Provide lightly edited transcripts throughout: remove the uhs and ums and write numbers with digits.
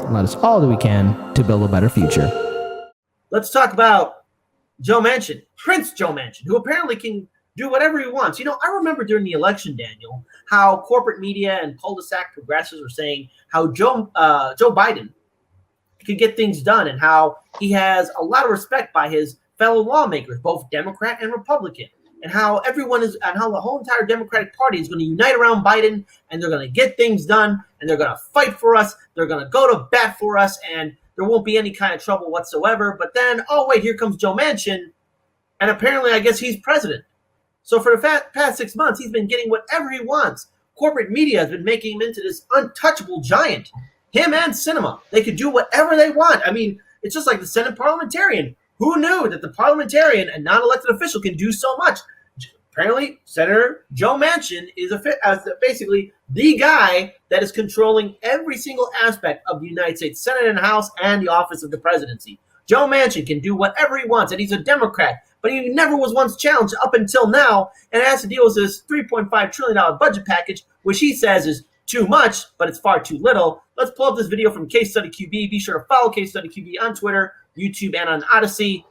and let us all do we can to build a better future. Let's talk about Joe Manchin, Prince Joe Manchin, who apparently can do whatever he wants. You know, I remember during the election, Daniel, how corporate media and cul-de-sac progressives were saying how Joe Biden could get things done and how he has a lot of respect by his fellow lawmakers, both Democrat and Republican, and how the whole entire Democratic Party is going to unite around Biden, and they're going to get things done, and they're going to fight for us, they're going to go to bat for us, and there won't be any kind of trouble whatsoever. But then, oh wait, here comes Joe Manchin, and apparently I guess he's president. So for the past 6 months, he's been getting whatever he wants. Corporate media has been making him into this untouchable giant. Him and Sinema, they could do whatever they want. I mean, it's just like the Senate parliamentarian. Who knew that the parliamentarian and non-elected official can do so much? Apparently, Senator Joe Manchin is basically the guy that is controlling every single aspect of the United States Senate and House and the office of the presidency. Joe Manchin can do whatever he wants, and he's a Democrat, but he never was once challenged up until now, and has to deal with this $3.5 trillion budget package, which he says is too much, but it's far too little. Let's pull up this video from Case Study QB. Be sure to follow Case Study QB on Twitter, YouTube, and on Odyssey.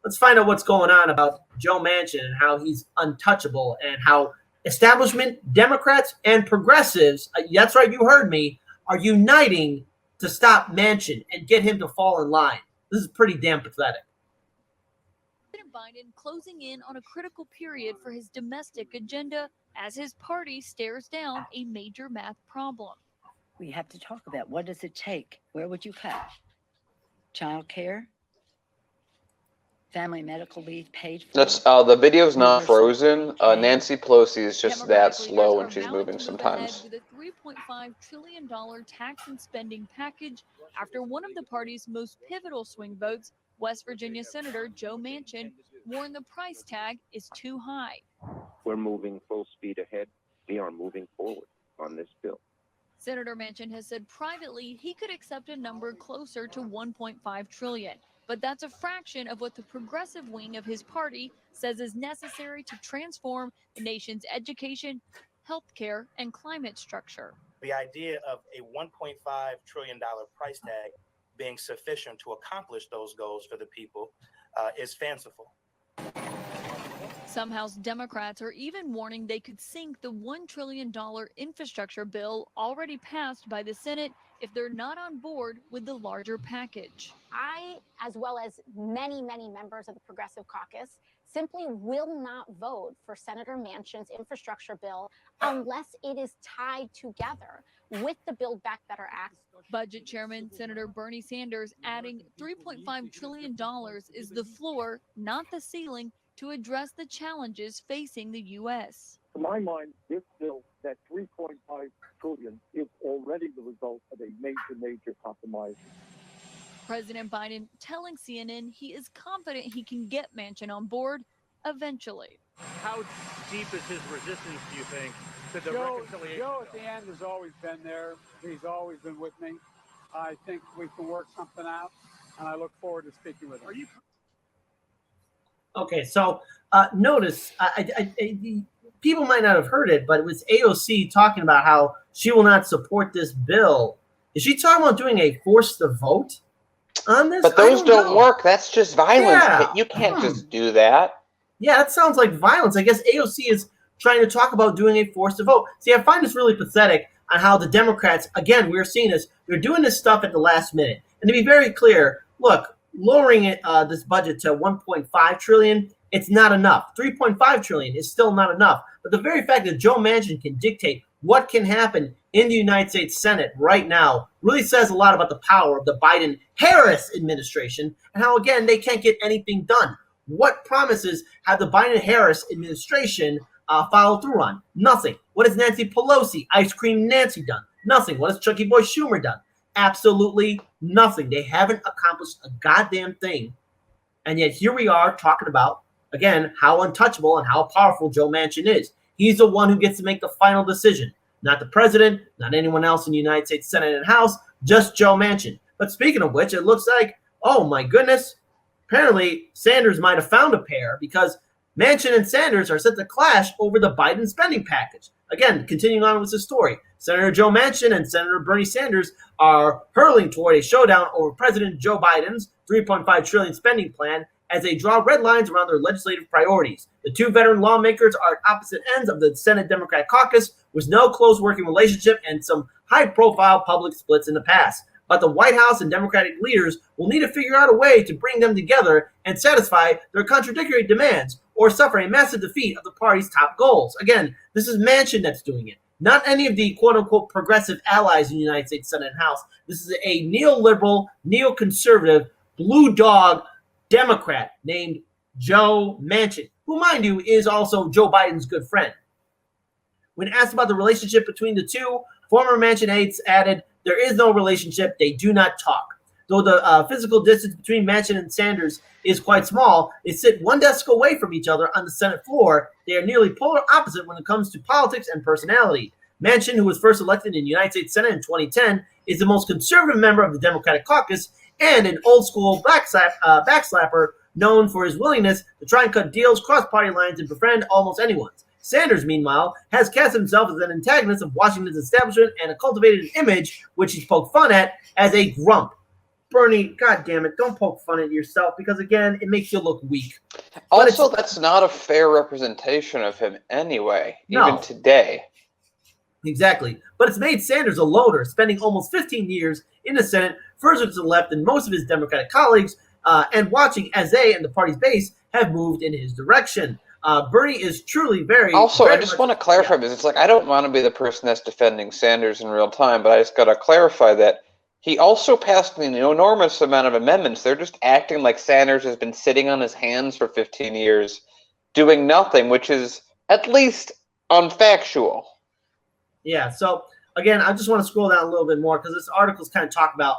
Let's find out what's going on about Joe Manchin and how he's untouchable and how establishment, Democrats, and progressives, that's right, you heard me, are uniting to stop Manchin and get him to fall in line. This is pretty damn pathetic. President Biden closing in on a critical period for his domestic agenda as his party stares down a major math problem. We have to talk about what does it take? Where would you cut? Child care? Family medical leave paid for? That's the video's not frozen. Nancy Pelosi is just that slow when she's moving sometimes. With a $3.5 trillion tax and spending package after one of the party's most pivotal swing votes, West Virginia Senator Joe Manchin, warned the price tag is too high. We're moving full speed ahead. We are moving forward on this bill. Senator Manchin has said privately he could accept a number closer to $1.5 trillion. But that's a fraction of what the progressive wing of his party says is necessary to transform the nation's education, healthcare, and climate structure. The idea of a $1.5 trillion price tag being sufficient to accomplish those goals for the people is fanciful. Some House Democrats are even warning they could sink the $1 trillion infrastructure bill already passed by the Senate if they're not on board with the larger package. I, as well as many members of the Progressive Caucus, simply will not vote for Senator Manchin's infrastructure bill unless it is tied together with the Build Back Better Act. Budget Chairman Senator Bernie Sanders adding $3.5 trillion is the floor, not the ceiling, to address the challenges facing the U.S. To my mind, this bill, that $3.5 trillion, is already the result of a major compromise. President Biden telling CNN he is confident he can get Manchin on board eventually. How deep is his resistance, do you think, to the reconciliation? Joe at the end has always been there. He's always been with me. I think we can work something out, and I look forward to speaking with him. Okay, so notice, people might not have heard it, but it was AOC talking about how she will not support this bill. Is she talking about doing a force the vote on this? But those don't work. That's just violence. Yeah. You can't just do that. Yeah, that sounds like violence. I guess AOC is trying to talk about doing a force to vote. See, I find this really pathetic on how the Democrats, again, we're seeing this, they're doing this stuff at the last minute. And to be very clear, look, lowering it, this budget to $1.5 trillion, it's not enough. $3.5 trillion is still not enough. But the very fact that Joe Manchin can dictate what can happen in the United States Senate right now really says a lot about the power of the Biden-Harris administration and how, again, they can't get anything done. What promises have the Biden-Harris administration followed through on? Nothing. What has Nancy Pelosi, Ice Cream Nancy, done? Nothing. What has Chucky Boy Schumer done? Absolutely nothing. They haven't accomplished a goddamn thing. And yet here we are talking about, again, how untouchable and how powerful Joe Manchin is. He's the one who gets to make the final decision. Not the president, not anyone else in the United States Senate and House, just Joe Manchin. But speaking of which, it looks like, oh my goodness, apparently Sanders might have found a pair because Manchin and Sanders are set to clash over the Biden spending package. again, continuing on with the story, Senator Joe Manchin and Senator Bernie Sanders are hurling toward a showdown over President Joe Biden's $3.5 trillion spending plan as they draw red lines around their legislative priorities. The two veteran lawmakers are at opposite ends of the Senate Democratic caucus with no close working relationship and some high-profile public splits in the past. But the White House and Democratic leaders will need to figure out a way to bring them together and satisfy their contradictory demands or suffer a massive defeat of the party's top goals. Again, this is Manchin that's doing it, not any of the quote-unquote progressive allies in the United States Senate and House. This is a neoliberal, neoconservative, blue dog Democrat named Joe Manchin, who, mind you, is also Joe Biden's good friend. When asked about the relationship between the two, former Manchin aides added, "There is no relationship. They do not talk." Though the physical distance between Manchin and Sanders is quite small, they sit one desk away from each other on the Senate floor. They are nearly polar opposite when it comes to politics and personality. Manchin, who was first elected in the United States Senate in 2010, is the most conservative member of the Democratic caucus and an old-school backslapper known for his willingness to try and cut deals, cross party lines, and befriend almost anyone. Sanders, meanwhile, has cast himself as an antagonist of Washington's establishment and cultivated an image, which he's poked fun at, as a grump. Bernie, God damn it, don't poke fun at yourself because, again, it makes you look weak. Also, that's not a fair representation of him anyway, even today. Exactly. But it's made Sanders a loner, spending almost 15 years in the Senate, further to the left than most of his Democratic colleagues, and watching as they and the party's base have moved in his direction. Bernie is truly very... Also, very I just want to clarify this. It's like, I don't want to be the person that's defending Sanders in real time, but I just got to clarify that he also passed an enormous amount of amendments. They're just acting like Sanders has been sitting on his hands for 15 years, doing nothing, which is at least unfactual. Yeah, so again, I just want to scroll down a little bit more because this article's kind of talk about,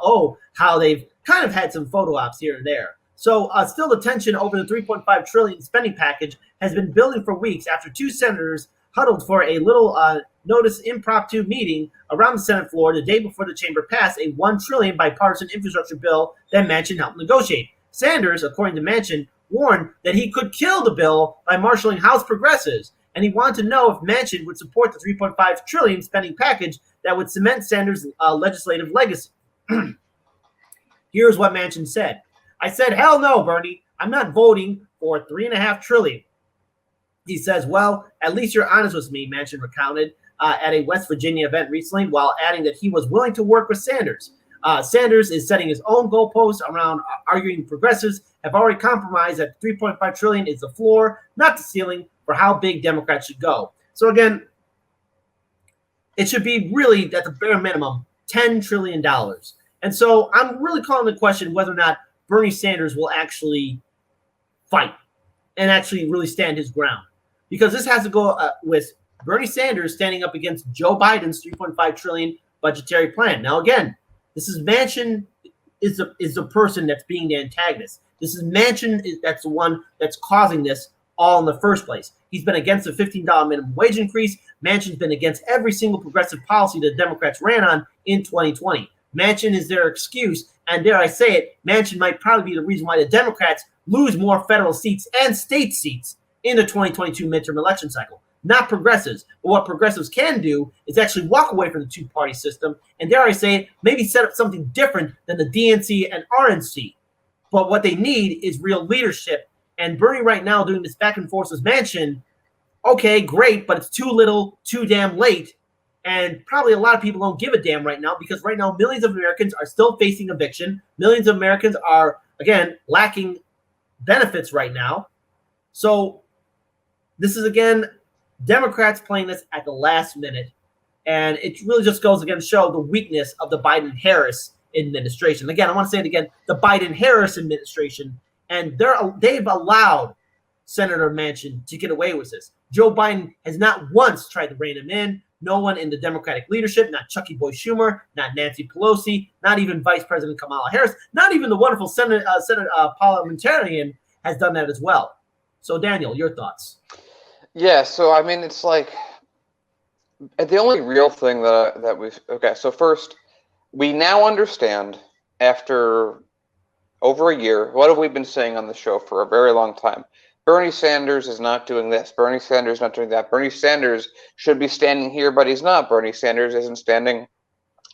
how they've kind of had some photo ops here and there. So still the tension over the $3.5 trillion spending package has been building for weeks after two senators huddled for a little notice impromptu meeting around the Senate floor the day before the chamber passed a $1 trillion bipartisan infrastructure bill that Manchin helped negotiate. Sanders, according to Manchin, warned that he could kill the bill by marshaling House progressives, and he wanted to know if Manchin would support the $3.5 trillion spending package that would cement Sanders' legislative legacy. Here's what Manchin said. "I said, hell no, Bernie. I'm not voting for $3.5 trillion. He says, well, at least you're honest with me, Manchin recounted at a West Virginia event recently, while adding that he was willing to work with Sanders. Sanders is setting his own goalposts around arguing progressives have already compromised that $3.5 trillion is the floor, not the ceiling, for how big Democrats should go. So again, it should be really, at the bare minimum, $10 trillion. And so I'm really calling the question whether or not Bernie Sanders will actually fight and actually really stand his ground. Because this has to go with Bernie Sanders standing up against Joe Biden's $3.5 trillion budgetary plan. Now, again, this is Manchin is the person that's being the antagonist. This is Manchin that's the one that's causing this all in the first place. He's been against the $15 minimum wage increase. Manchin's been against every single progressive policy the Democrats ran on in 2020. Manchin is their excuse, and dare I say it, Manchin might probably be the reason why the Democrats lose more federal seats and state seats in the 2022 midterm election cycle. Not progressives. But what progressives can do is actually walk away from the two-party system and, dare I say it, maybe set up something different than the DNC and RNC. But what they need is real leadership. And Bernie right now doing this back and forth with Manchin, okay, great, but it's too little, too damn late. And probably a lot of people don't give a damn right now because right now millions of Americans are still facing eviction. Millions of Americans are, again, lacking benefits right now. So this is, again, Democrats playing this at the last minute. And it really just goes again to show the weakness of the Biden-Harris administration. Again, I want to say it again, the Biden-Harris administration. And they've allowed Senator Manchin to get away with this. Joe Biden has not once tried to rein him in. No one in the Democratic leadership, not Chucky Boy Schumer, not Nancy Pelosi, not even Vice President Kamala Harris, not even the wonderful Senate parliamentarian has done that as well. So, Daniel, your thoughts? Yeah, so I mean, it's like the only real thing that we've so first, we now understand after over a year, what have we been saying on the show for a very long time? Bernie Sanders is not doing this. Bernie Sanders is not doing that. Bernie Sanders should be standing here, but he's not. Bernie Sanders isn't standing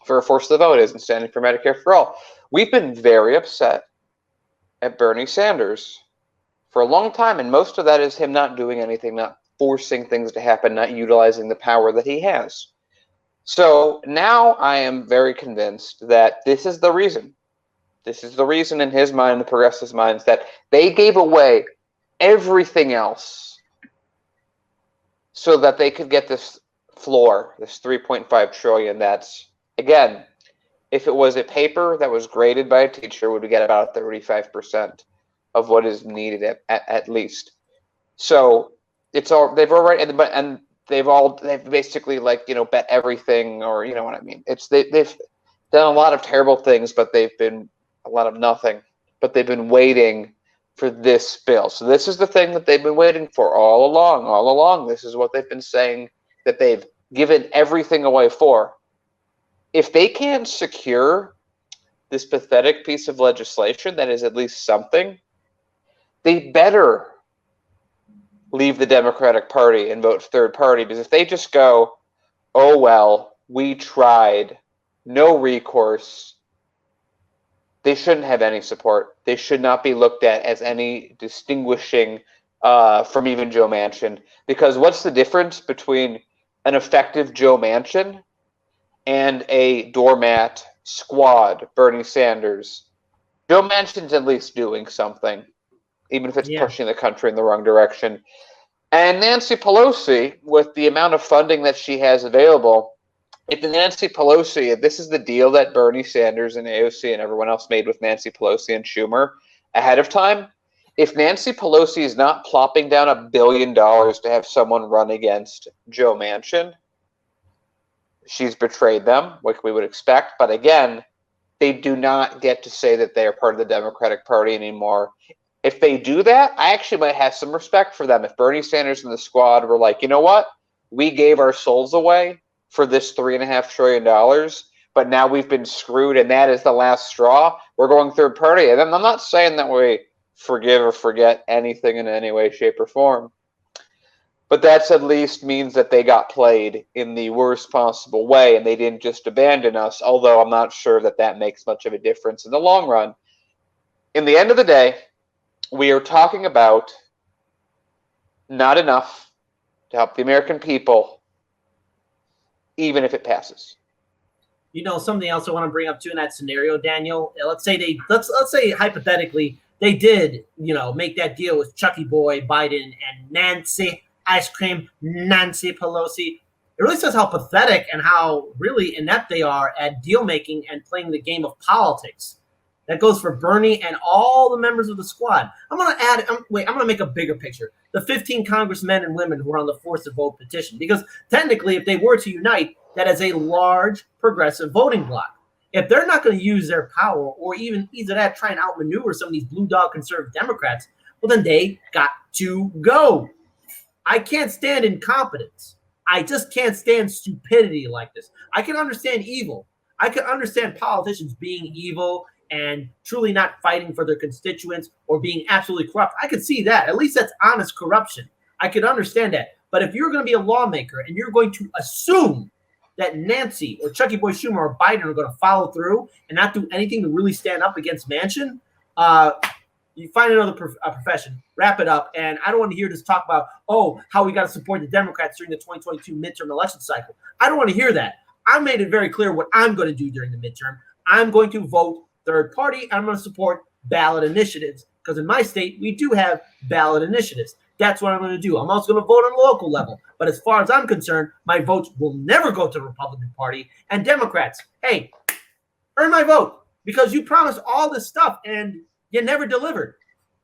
for force the vote, isn't standing for Medicare for all. We've been very upset at Bernie Sanders for a long time, and most of that is him not doing anything, not forcing things to happen, not utilizing the power that he has. So now I am very convinced that this is the reason. This is the reason in his mind, the progressives' minds, that they gave away everything else so that they could get this floor, this 3.5 trillion. That's, again, if it was a paper that was graded by a teacher, would get about 35% of what is needed at least. So it's all they've already, and they've basically, like, you know, bet everything, or you know what I mean. They've done a lot of terrible things, but they've been a lot of nothing. But they've been waiting for this bill. So this is the thing that they've been waiting for all along. All along, this is what they've been saying that they've given everything away for. If they can't secure this pathetic piece of legislation that is at least something, they better leave the Democratic Party and vote third party. Because if they just go, oh, well, we tried, no recourse, they shouldn't have any support. They should not be looked at as any distinguishing from even Joe Manchin. Because what's the difference between an effective Joe Manchin and a doormat squad, Bernie Sanders? Joe Manchin's at least doing something, even if it's pushing the country in the wrong direction. And Nancy Pelosi, with the amount of funding that she has available, if Nancy Pelosi, this is the deal that Bernie Sanders and AOC and everyone else made with Nancy Pelosi and Schumer ahead of time. If Nancy Pelosi is not plopping down $1 billion to have someone run against Joe Manchin, she's betrayed them, like we would expect. But again, they do not get to say that they are part of the Democratic Party anymore. If they do that, I actually might have some respect for them. If Bernie Sanders and the squad were like, you know what? We gave our souls away for this $3.5 trillion, but now we've been screwed, and that is the last straw. We're going third party. And I'm not saying that we forgive or forget anything in any way, shape, or form. But that's at least means that they got played in the worst possible way, and they didn't just abandon us, although I'm not sure that that makes much of a difference in the long run. In the end of the day, we are talking about not enough to help the American people, even if it passes. You know, something else I want to bring up too in that scenario, Daniel. Let's say let's say hypothetically they did, you know, make that deal with Chucky Boy Biden and Nancy Ice Cream Nancy Pelosi. It really says how pathetic and how really inept they are at deal making and playing the game of politics. That goes for Bernie and all the members of the squad. I'm going to make a bigger picture. The 15 congressmen and women who are on the force to vote petition. Because technically, if they were to unite, that is a large progressive voting bloc. If they're not going to use their power or even either that try and outmaneuver some of these blue dog conservative Democrats, well, then they got to go. I can't stand incompetence. I just can't stand stupidity like this. I can understand evil. I can understand politicians being evil and truly not fighting for their constituents or being absolutely corrupt. I could see that. At least that's honest corruption. I could understand that. But if you're going to be a lawmaker and you're going to assume that Nancy or Chucky Boy Schumer or Biden are going to follow through and not do anything to really stand up against Manchin, you find another profession. Wrap it up. And I don't want to hear this talk about, how we got to support the Democrats during the 2022 midterm election cycle. I don't want to hear that. I made it very clear what I'm going to do during the midterm. I'm going to vote third party. I'm going to support ballot initiatives because in my state, we do have ballot initiatives. That's what I'm going to do. I'm also going to vote on the local level. But as far as I'm concerned, my votes will never go to the Republican Party. And Democrats, hey, earn my vote because you promised all this stuff and you never delivered.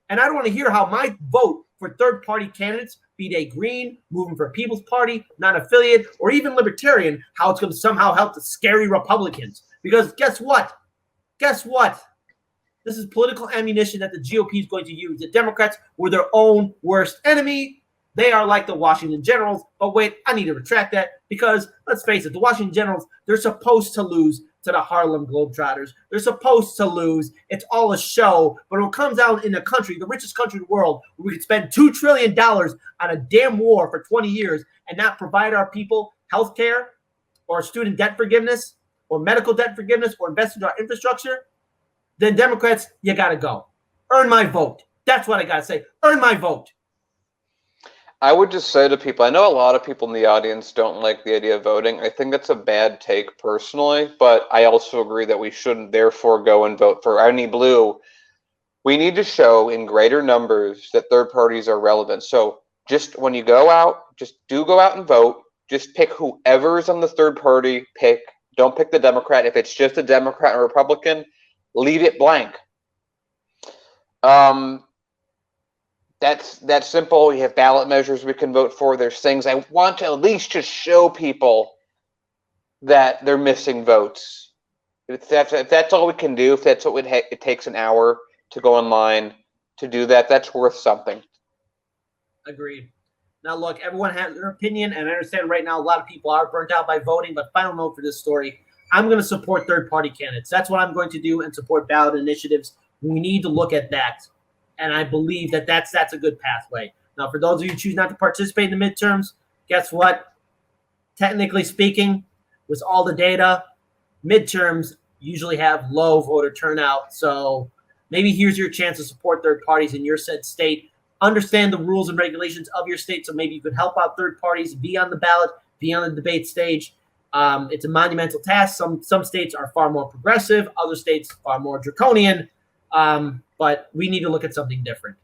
And I don't want to hear how my vote for third-party candidates, be they Green, Moving for People's Party, non-affiliate, or even Libertarian, how it's going to somehow help the scary Republicans. Because guess what? Guess what? This is political ammunition that the GOP is going to use. The Democrats were their own worst enemy. They are like the Washington Generals. But wait, I need to retract that because let's face it, the Washington Generals, they're supposed to lose to the Harlem Globetrotters. They're supposed to lose. It's all a show. But when it comes out in a country, the richest country in the world, where we could spend $2 trillion on a damn war for 20 years and not provide our people health care or student debt forgiveness or medical debt forgiveness or invest in our infrastructure, then Democrats, you got to go. Earn my vote. That's what I got to say. Earn my vote. I would just say to people, I know a lot of people in the audience don't like the idea of voting. I think that's a bad take personally, but I also agree that we shouldn't therefore go and vote for any blue. We need to show in greater numbers that third parties are relevant. So just when you go out, just do go out and vote. Just pick whoever is on the third party pick. Don't pick the Democrat. If it's just a Democrat or Republican, leave it blank. That's simple. We have ballot measures we can vote for. There's things I want to at least just show people that they're missing votes. If that's all we can do, if that's what it takes an hour to go online to do that, that's worth something. Agreed. Now, look, everyone has their opinion, and I understand right now a lot of people are burnt out by voting, but final note for this story, I'm going to support third-party candidates. That's what I'm going to do and support ballot initiatives. We need to look at that. And I believe that that's a good pathway. Now, for those of you who choose not to participate in the midterms, guess what? Technically speaking, with all the data, midterms usually have low voter turnout. So maybe here's your chance to support third parties in your said state. Understand the rules and regulations of your state, so maybe you could help out third parties, be on the ballot, be on the debate stage. It's a monumental task. Some states are far more progressive, other states far more draconian. But we need to look at something different.